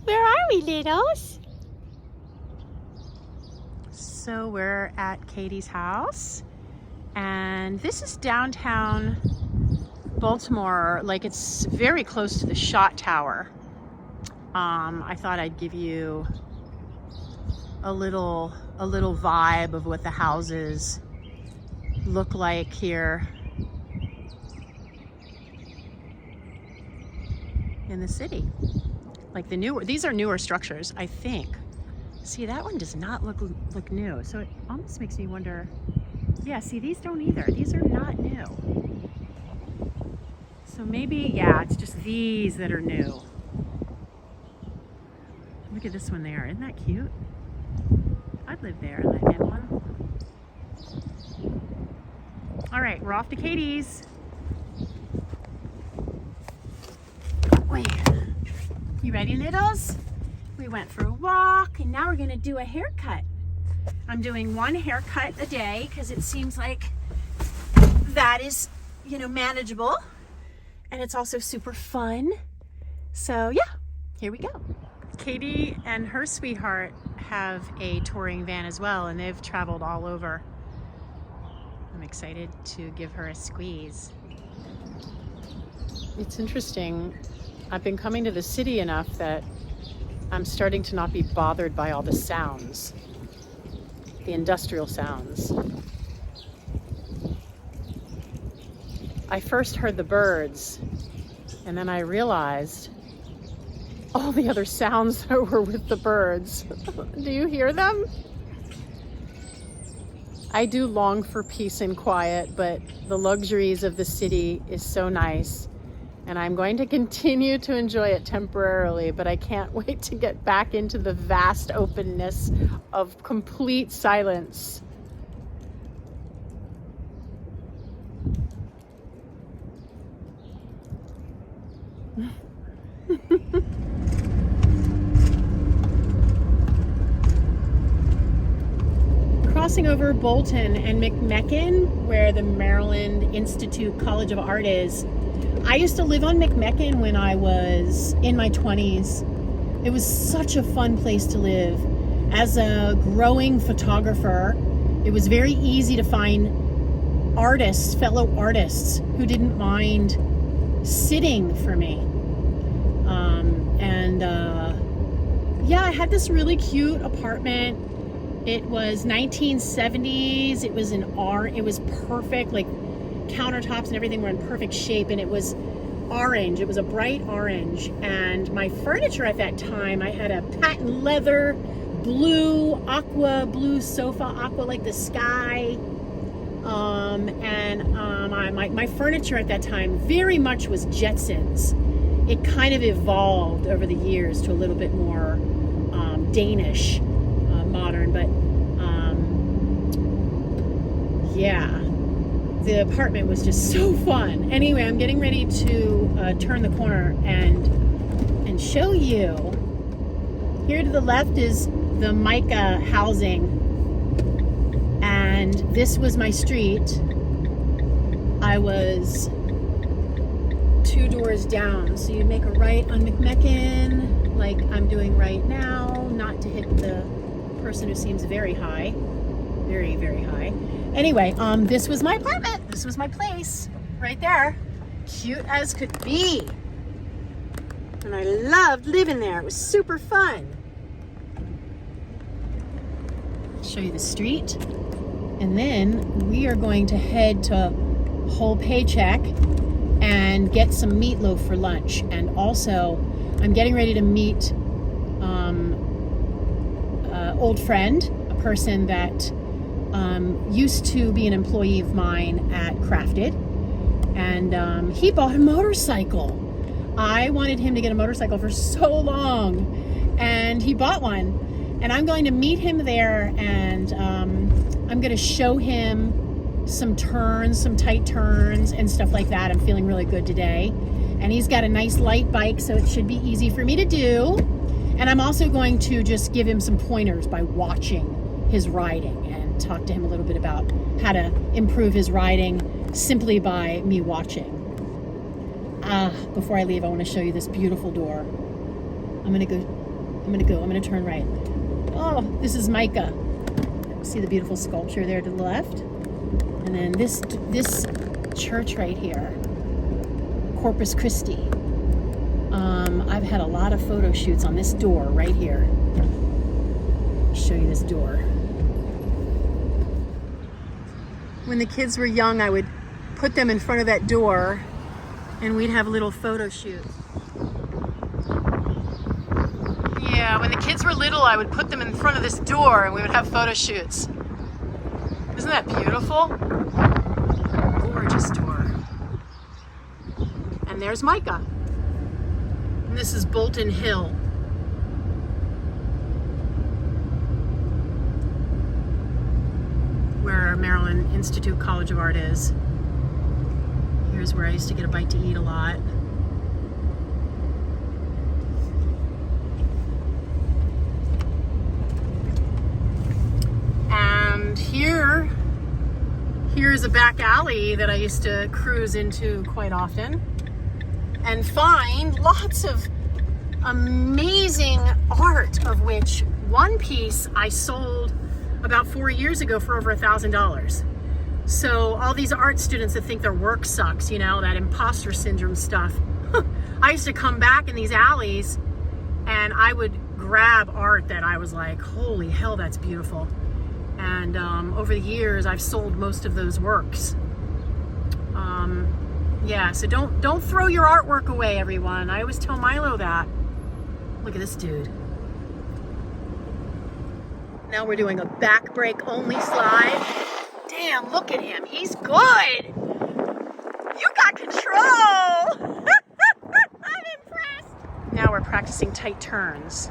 Where are we, littles? So we're at Katie's house, and this is downtown Baltimore. Like, it's very close to the Shot Tower. I thought I'd give you a little vibe of what the houses look like here in the city. Like these are newer structures, I think. See, that one does not look new, so it almost makes me wonder. Yeah, see, these don't either. These are not new. So maybe, yeah, it's just these that are new. Look at this one there. Isn't that cute? I'd live there in that new one. All right, we're off to Katie's. Wait. You ready, littles? We went for a walk, and now we're gonna do a haircut. I'm doing one haircut a day because it seems like that is, manageable, and it's also super fun. So yeah, here we go. Katie and her sweetheart have a touring van as well, and they've traveled all over. I'm excited to give her a squeeze. It's interesting. I've been coming to the city enough that I'm starting to not be bothered by all the sounds, the industrial sounds. I first heard the birds, and then I realized all the other sounds that were with the birds. Do you hear them? I do long for peace and quiet, but the luxuries of the city is so nice. And I'm going to continue to enjoy it temporarily, but I can't wait to get back into the vast openness of complete silence. Crossing over Bolton and McMecken, where the Maryland Institute College of Art is. I used to live on McMecken when I was in my 20s. It was such a fun place to live. As a growing photographer, it was very easy to find artists, fellow artists, who didn't mind sitting for me. Yeah, I had this really cute apartment. It was 1970s. It was it was perfect, like countertops and everything were in perfect shape, and it was orange. It was a bright orange, and my furniture at that time, I had a patent leather aqua blue sofa, aqua like the sky, my furniture at that time very much was Jetsons. It kind of evolved over the years to a little bit more Danish, modern, but yeah. The apartment was just so fun. Anyway, I'm getting ready to turn the corner and show you. Here to the left is the Mica housing, and this was my street. I was 2 doors down, so you make a right on McMecken, like I'm doing right now, not to hit the person who seems very high, very, very high. Anyway, this was my apartment. This was my place right there. Cute as could be. And I loved living there. It was super fun. I'll show you the street. And then we are going to head to Whole Paycheck and get some meatloaf for lunch. And also, I'm getting ready to meet an old friend, a person that used to be an employee of mine at Crafted, and he bought a motorcycle. I wanted him to get a motorcycle for so long, and he bought one, and I'm going to meet him there, and I'm going to show him some turns, some tight turns and stuff like that. I'm feeling really good today, and he's got a nice light bike, so it should be easy for me to do. And I'm also going to just give him some pointers by watching his riding and talk to him a little bit about how to improve his riding simply by me watching. Before I leave, I want to show you this beautiful door. I'm gonna turn right. Oh, this is Micah. See the beautiful sculpture there to the left? And then this church right here, Corpus Christi. I've had a lot of photo shoots on this door right here. I'll show you this door. When the kids were young, I would put them in front of that door and we'd have little photo shoots. Yeah, when the kids were little, I would put them in front of this door and we would have photo shoots. Isn't that beautiful? Gorgeous door. And there's Micah. And this is Bolton Hill. Where Maryland Institute College of Art is. Here's where I used to get a bite to eat a lot. And here's a back alley that I used to cruise into quite often and find lots of amazing art, of which one piece I sold about 4 years ago for over $1,000. So all these art students that think their work sucks, you know, that imposter syndrome stuff. I used to come back in these alleys and I would grab art that I was like, holy hell, that's beautiful. And over the years, I've sold most of those works. Yeah, so don't throw your artwork away, everyone. I always tell Milo that. Look at this dude. Now we're doing a back break only slide. Damn, look at him. He's good. You got control. I'm impressed. Now we're practicing tight turns.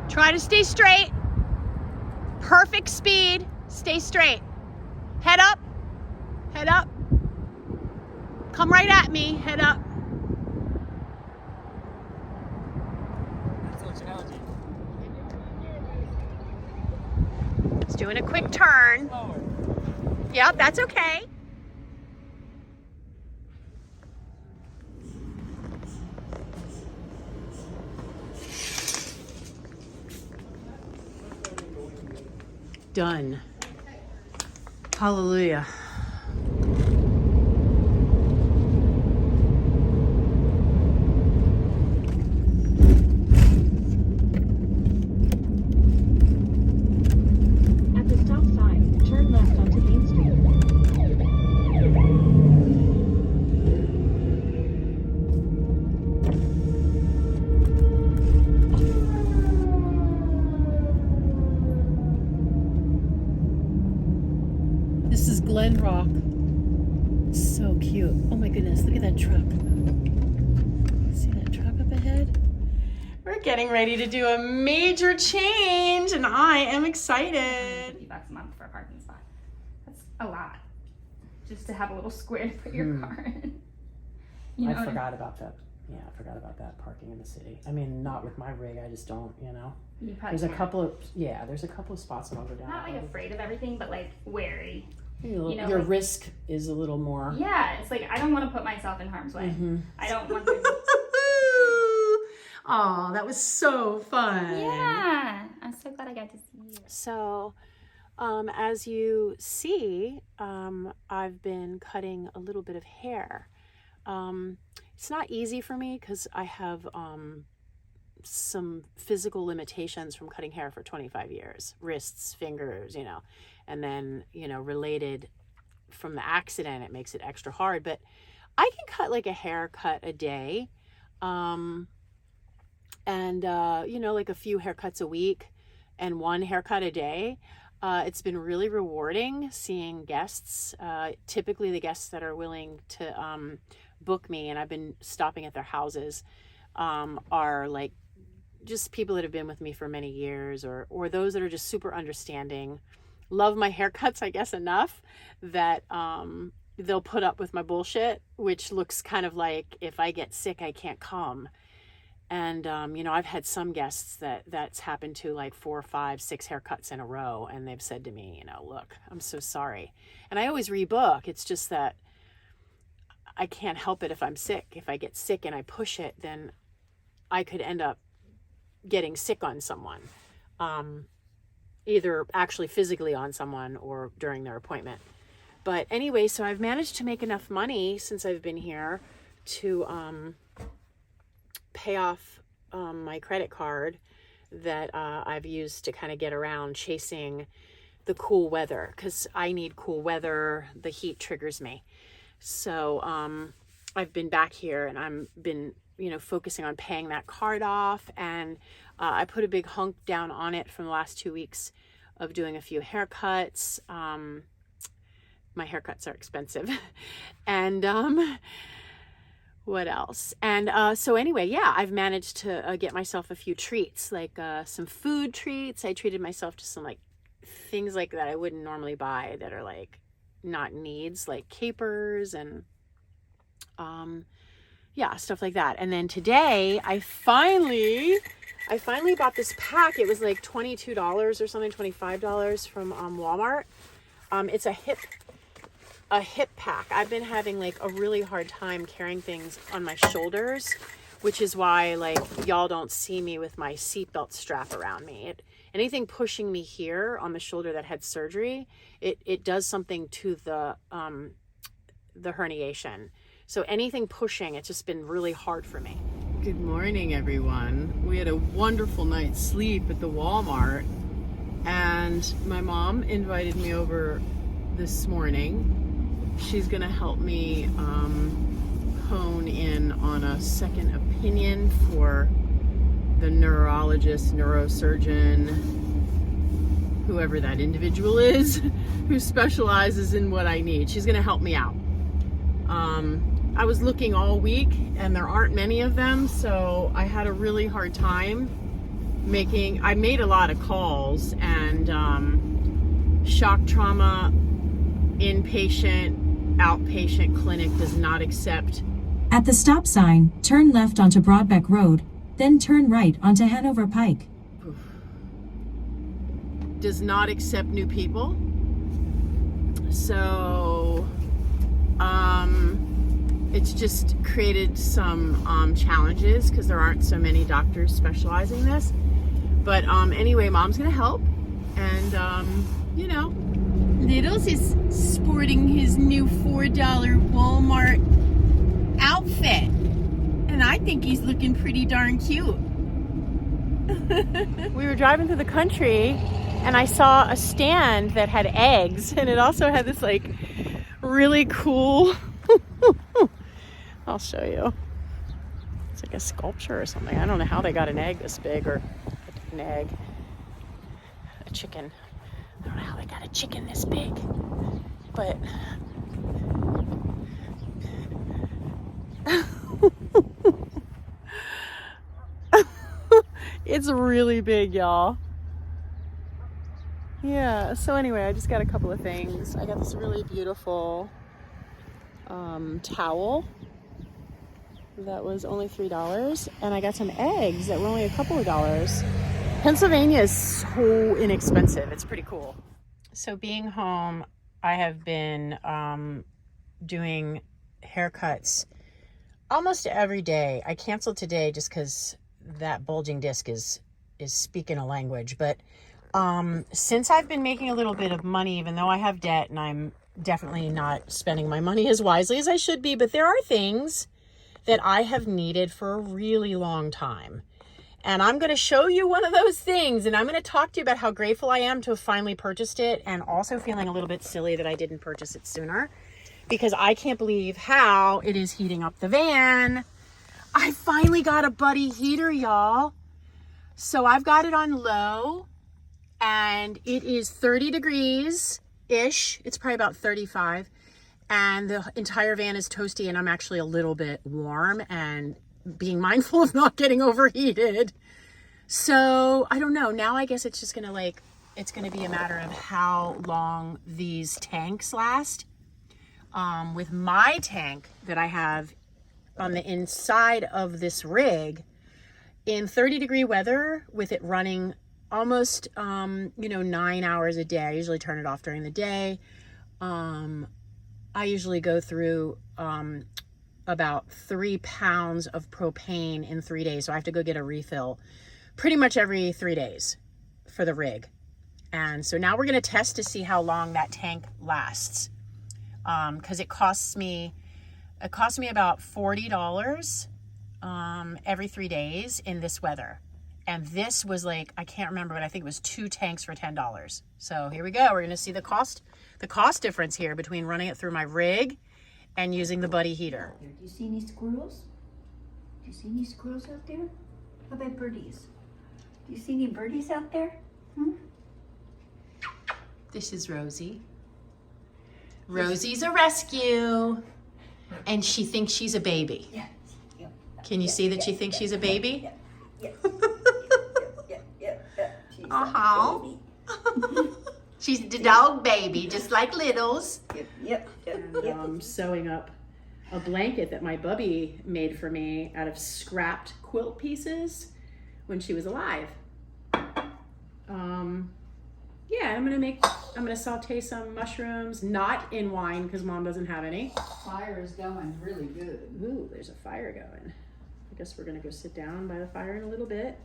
Try to stay straight. Perfect speed. Stay straight. Head up. Head up. Come right at me. Head up. It's doing a quick turn. Yep, that's okay. Done. Hallelujah. At the stop sign, turn left onto Main Street. This is Glen Rock. So cute. Oh my goodness, look at that truck. See that truck up ahead? We're getting ready to do a major change and I am excited. $50 a month for a parking spot. That's a lot. Just to have a little square to put your car in. You know I forgot about that. Yeah, I forgot about that parking in the city. I mean, not with my rig. I just don't, you know. You probably There's a can't. couple of there's a couple of spots that I'll go down. Not like afraid of everything, but like wary. Your like- risk is a little more. Yeah, it's like I don't want to put myself in harm's way. I don't want to. Oh, that was so fun. Yeah, I'm so glad I got to see you. So, as you see, I've been cutting a little bit of hair. It's not easy for me because I have some physical limitations from cutting hair for 25 years, wrists, fingers, you know, and then, you know, related from the accident, it makes it extra hard, but I can cut like a haircut a day. You know, like a few haircuts a week and one haircut a day. It's been really rewarding seeing guests, typically the guests that are willing to book me, and I've been stopping at their houses, are like just people that have been with me for many years, or those that are just super understanding, love my haircuts, I guess, enough that they'll put up with my bullshit, which looks kind of like if I get sick, I can't come. And, you know, I've had some guests that's happened to, like 4, 5, 6 haircuts in a row. And they've said to me, you know, look, I'm so sorry. And I always rebook. It's just that I can't help it if I'm sick. If I get sick and I push it, then I could end up getting sick on someone. Either actually physically on someone or during their appointment. But anyway, so I've managed to make enough money since I've been here to pay off my credit card that I've used to kind of get around chasing the cool weather, because I need cool weather. The heat triggers me. So I've been back here and I've been, you know, focusing on paying that card off. And I put a big hunk down on it from the last 2 weeks of doing a few haircuts. My haircuts are expensive. And what else? And so anyway, yeah, I've managed to get myself a few treats, like some food treats. I treated myself to some like things like that I wouldn't normally buy that are like not needs, like capers and yeah, stuff like that. And then today I finally bought this pack. It was like $22 or something, $25 from Walmart. It's a hip pack. I've been having like a really hard time carrying things on my shoulders, which is why like y'all don't see me with my seatbelt strap around me. Anything pushing me here on the shoulder that had surgery, it does something to the herniation. So anything pushing, it's just been really hard for me. Good morning, everyone. We had a wonderful night's sleep at the Walmart, and my mom invited me over this morning. She's gonna help me hone in on a second opinion for the neurologist, neurosurgeon, whoever that individual is, who specializes in what I need. She's gonna help me out. I was looking all week and there aren't many of them, so I had a really hard time I made a lot of calls, and shock trauma, inpatient, outpatient clinic does not accept. At the stop sign, turn left onto Broadbeck Road, then turn right onto Hanover Pike. Does not accept new people. So, it's just created some challenges because there aren't so many doctors specializing in this. But anyway, Mom's gonna help, and you know, Littles is sporting his new $4 Walmart outfit, and I think he's looking pretty darn cute. We were driving through the country, and I saw a stand that had eggs, and it also had this like really cool. I'll show you. It's like a sculpture or something. I don't know how they got an egg this big, or an egg, a chicken. I don't know how they got a chicken this big, but it's really big, y'all. Yeah, so anyway, I just got a couple of things. I got this really beautiful towel that was only $3, and I got some eggs that were only a couple of dollars. Pennsylvania is so inexpensive. It's pretty cool. So being home, I have been doing haircuts almost every day. I canceled today just because that bulging disc is speaking a language. But since I've been making a little bit of money, even though I have debt, and I'm definitely not spending my money as wisely as I should be, but there are things that I have needed for a really long time. And I'm going to show you one of those things, and I'm going to talk to you about how grateful I am to have finally purchased it, and also feeling a little bit silly that I didn't purchase it sooner, because I can't believe how it is heating up the van. I finally got a buddy heater, y'all. So I've got it on low, and it is 30 degrees-ish. It's probably about 35. And the entire van is toasty, and I'm actually a little bit warm and being mindful of not getting overheated. So I don't know. Now I guess it's just going to it's going to be a matter of how long these tanks last. With my tank that I have on the inside of this rig, in 30-degree weather with it running almost, 9 hours a day. I usually turn it off during the day. I usually go through about 3 pounds of propane in 3 days. So I have to go get a refill pretty much every 3 days for the rig. And so now we're going to test to see how long that tank lasts. Because it costs me about $40 every 3 days in this weather. And this was like, I can't remember, but I think it was 2 tanks for $10. So here we go. We're going to see the cost difference here between running it through my rig and using the Buddy heater. Do you see any squirrels? Do you see any squirrels out there? How about birdies? Do you see any birdies out there? This is Rosie. Rosie's a rescue, and she thinks she's a baby. Yeah. Yep. Can you see that she thinks she's a baby? Yeah. She's Uh-huh. a baby. She's the dog baby, just like Littles. Yep. And sewing up a blanket that my bubby made for me out of scrapped quilt pieces when she was alive. Yeah, I'm gonna saute some mushrooms, not in wine because Mom doesn't have any. Fire is going really good. Ooh, there's a fire going. I guess we're gonna go sit down by the fire in a little bit.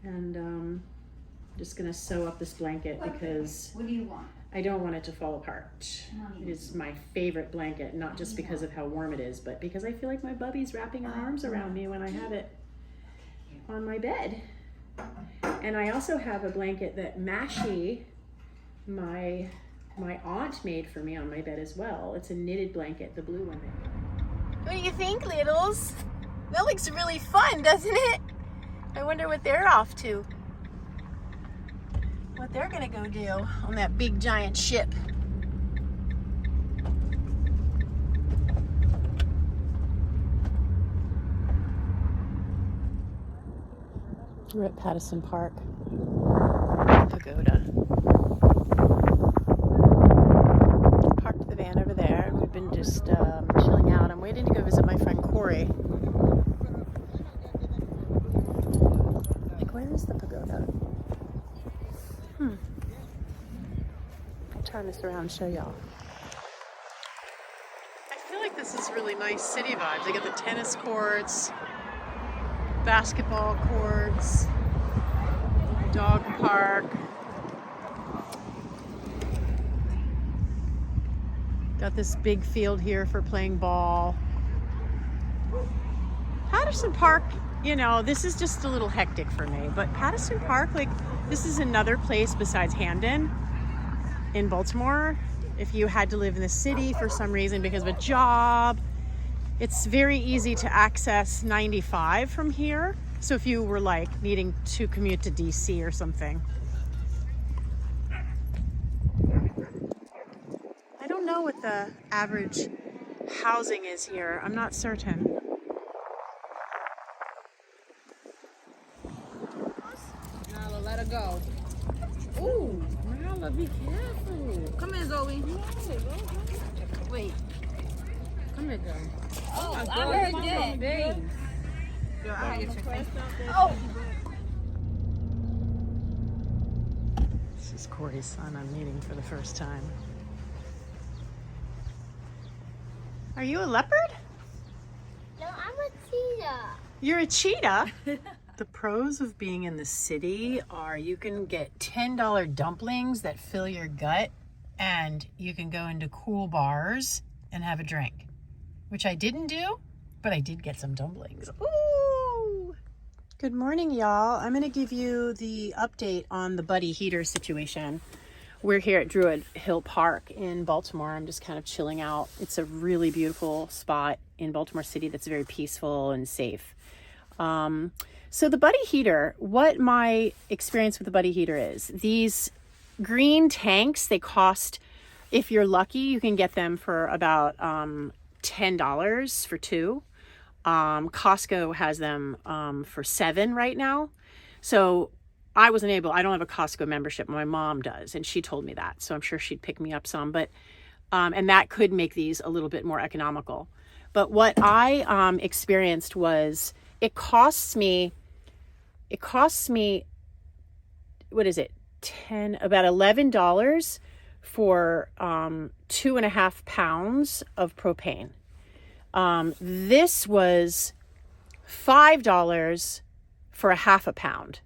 And I'm just gonna sew up this blanket because What do you want? I don't want it to fall apart. It is my favorite blanket, not just because of how warm it is, but because I feel like my bubby's wrapping her arms around me when I have it on my bed. And I also have a blanket that Mashie, my aunt, made for me on my bed as well. It's a knitted blanket, the blue one. What do you think, Littles? That looks really fun, doesn't it? I wonder what they're off to. What they're gonna go do on that big giant ship. We're at Pattison Park. Pagoda. Parked the van over there. We've been just chilling out. I'm waiting to go visit my friend Corey. Like, where is the pagoda? I'll turn this around and show y'all. I feel like this is really nice city vibes. They got the tennis courts, basketball courts, dog park. Got this big field here for playing ball. Pattison Park, this is just a little hectic for me, but Pattison Park, this is another place besides Hamden in Baltimore. If you had to live in the city for some reason because of a job, it's very easy to access 95 from here. So if you were needing to commute to DC or something. I don't know what the average housing is here. I'm not certain. Nala, let her go. Ooh, Nala, be careful. Come here, Zoe. Wait. Come here, girl. Oh, I heard that. Girl, I get your face. Oh. This is Corey's son I'm meeting for the first time. Are you a leopard? No, I'm a cheetah. You're a cheetah? The pros of being in the city are you can get $10 dumplings that fill your gut, and you can go into cool bars and have a drink, which I didn't do, but I did get some dumplings. Ooh! Good morning, y'all. I'm going to give you the update on the Buddy heater situation. We're here at Druid Hill Park in Baltimore. I'm just kind of chilling out. It's a really beautiful spot in Baltimore City that's very peaceful and safe. So the Buddy heater, what my experience with the Buddy heater is, these green tanks, they cost, if you're lucky, you can get them for about $10 for 2. Costco has them for $7 right now. So I don't have a Costco membership. My mom does, and she told me that. So I'm sure she'd pick me up some, but and that could make these a little bit more economical. But what I experienced was it costs me it costs me, what is it, about $11 for 2.5 pounds of propane. This was $5 for a half a pound.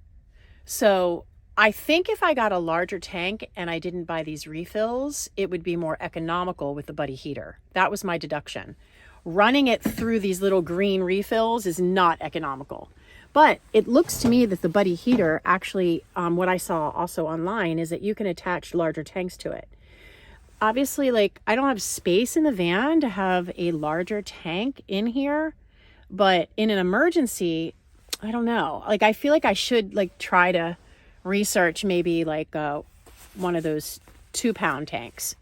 So I think if I got a larger tank and I didn't buy these refills, it would be more economical with the Buddy heater. That was my deduction. Running it through these little green refills is not economical. But it looks to me that the Buddy heater actually, what I saw also online is that you can attach larger tanks to it. Obviously, like, I don't have space in the van to have a larger tank in here, but in an emergency, I don't know. Like, I feel like I should like try to research maybe like one of those 2-pound tanks.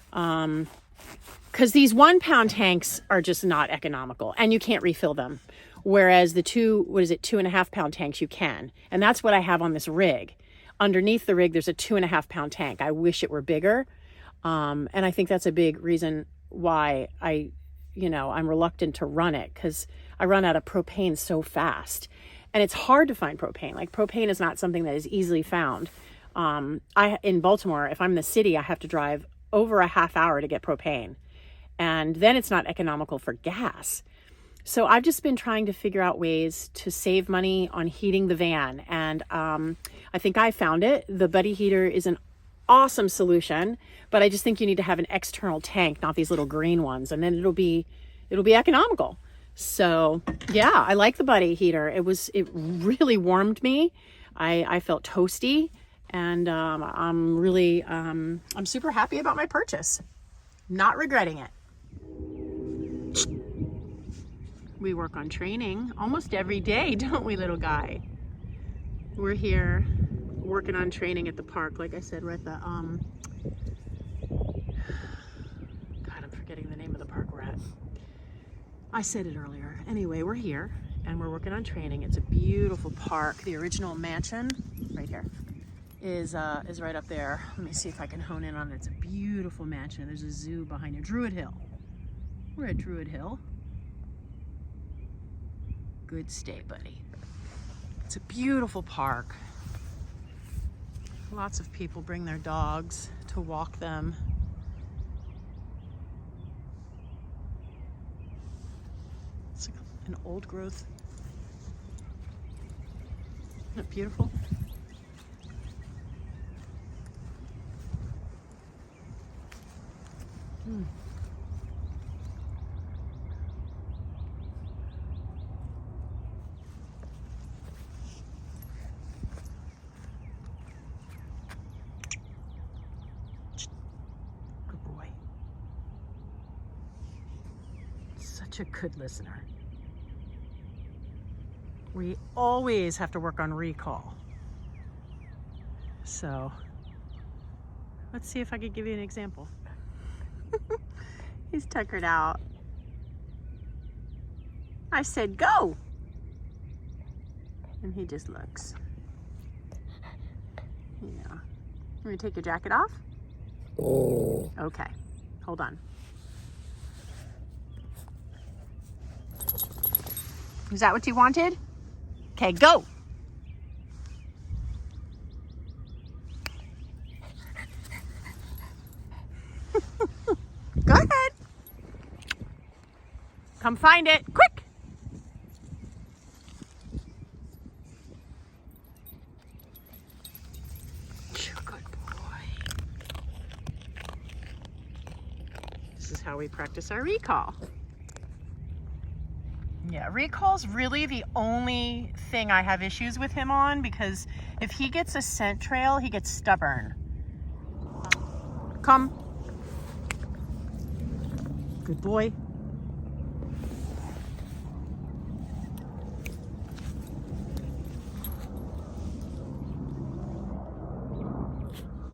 Because these 1-pound tanks are just not economical and you can't refill them. Whereas the 2.5-pound tanks you can. And that's what I have on this rig. Underneath the rig, there's a 2.5-pound tank. I wish it were bigger. And I think that's a big reason why I'm reluctant to run it, because I run out of propane so fast. And it's hard to find propane. Like, propane is not something that is easily found. In Baltimore, if I'm in the city, I have to drive over a half hour to get propane. And then it's not economical for gas. So I've just been trying to figure out ways to save money on heating the van. And I think I found it. The Buddy heater is an awesome solution, but I just think you need to have an external tank, not these little green ones. And then it'll be economical. So yeah, I like the Buddy heater. It really warmed me. I felt toasty, and I'm super happy about my purchase. Not regretting it. We work on training almost every day, don't we, little guy? We're here working on training at the park. Like I said, we're at the, God, I'm forgetting the name of the park we're at. I said it earlier. Anyway, we're here and we're working on training. It's a beautiful park. The original mansion, right here, is right up there. Let me see if I can hone in on it. It's a beautiful mansion. There's a zoo behind it. Druid Hill. We're at Druid Hill. Good stay, buddy. It's a beautiful park. Lots of people bring their dogs to walk them. It's like an old growth. Isn't it beautiful? Such a good listener. We always have to work on recall. So let's see if I could give you an example. He's tuckered out. I said, go. And he just looks. Yeah. You want to take your jacket off? Oh. Okay. Hold on. Is that what you wanted? Okay, go. Go ahead. Come find it, quick. Good boy. This is how we practice our recall. Yeah, recall's really the only thing I have issues with him on, because if he gets a scent trail, he gets stubborn. Come. Good boy.